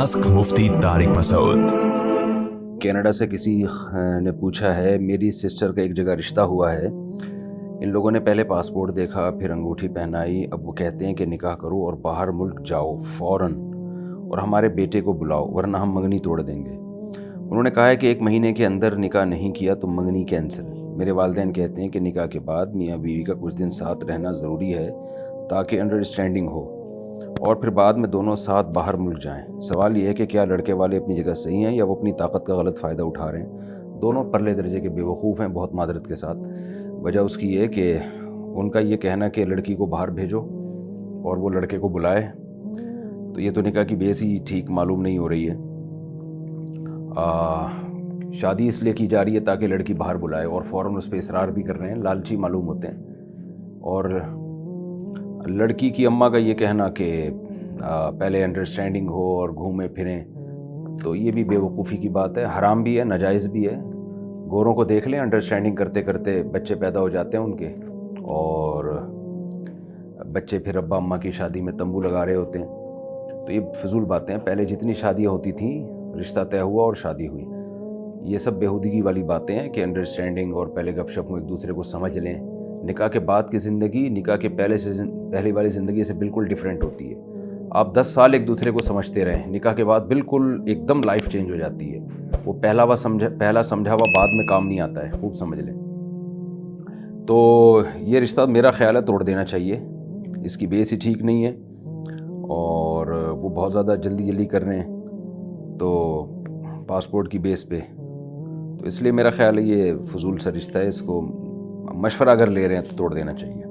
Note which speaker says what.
Speaker 1: Ask मुफ्ती Tariq Masood.
Speaker 2: Canada से किसी ने पूछा है, मेरी सिस्टर का एक जगह रिश्ता हुआ है, इन लोगों ने पहले पासपोर्ट देखा, फिर अंगूठी पहनाई, अब वो कहते हैं कि निकाह करो और बाहर मुल्क जाओ फ़ौरन और हमारे बेटे को बुलाओ वरना हम मंगनी तोड़ देंगे। उन्होंने कहा है कि 1 महीने के अंदर निकाह नहीं किया तो मंगनी कैंसिल। मेरे वालिदैन कहते हैं कि निकाह के बाद मियाँ बीवी का कुछ दिन साथ रहना ज़रूरी है ताकि अंडरस्टैंडिंग हो और फिर बाद में दोनों साथ बाहर मुल्क जाएं। सवाल ये है कि क्या लड़के वाले अपनी जगह सही हैं या वो अपनी ताकत का गलत फ़ायदा उठा रहे हैं। दोनों परले दर्जे के बेवकूफ़ हैं, बहुत मादरत के साथ। वजह उसकी ये कि उनका ये कहना कि लड़की को बाहर भेजो और वो लड़के को बुलाए, तो ये तो निकाह की बेस ही ठीक मालूम नहीं हो रही है। शादी इसलिए की जा रही है ताकि लड़की बाहर बुलाए और फ़ौरन उस पर इसरार भी कर रहे हैं, लालची मालूम होते हैं। और लड़की की अम्मा का ये कहना कि पहले अंडरस्टैंडिंग हो और घूमें फिरें, तो ये भी बेवकूफ़ी की बात है, हराम भी है, नाजायज़ भी है। गोरों को देख लें, अंडरस्टैंडिंग करते करते बच्चे पैदा हो जाते हैं उनके, और बच्चे फिर अब्बा अम्मा की शादी में तंबू लगा रहे होते हैं। तो ये फजूल बातें हैं। पहले जितनी शादियाँ होती थी, रिश्ता तय हुआ और शादी हुई, ये सब बेहूदगी वाली बातें हैं कि अंडरस्टैंडिंग और पहले गपशप में एक दूसरे को समझ लें। निकाह के बाद की ज़िंदगी निकाह के पहले वाली ज़िंदगी से बिल्कुल डिफरेंट होती है। आप 10 साल एक दूसरे को समझते रहें, निकाह के बाद बिल्कुल एकदम लाइफ चेंज हो जाती है। वो पहला समझा हुआ बाद में काम नहीं आता है, खूब समझ लें। तो ये रिश्ता मेरा ख्याल है तोड़ देना चाहिए, इसकी बेस ही ठीक नहीं है और वो बहुत ज़्यादा जल्दी कर रहे हैं तो पासपोर्ट की बेस पे, तो इसलिए मेरा ख्याल है ये फजूल सा रिश्ता है, इसको मशवरा अगर ले रहे हैं तो तोड़ देना चाहिए।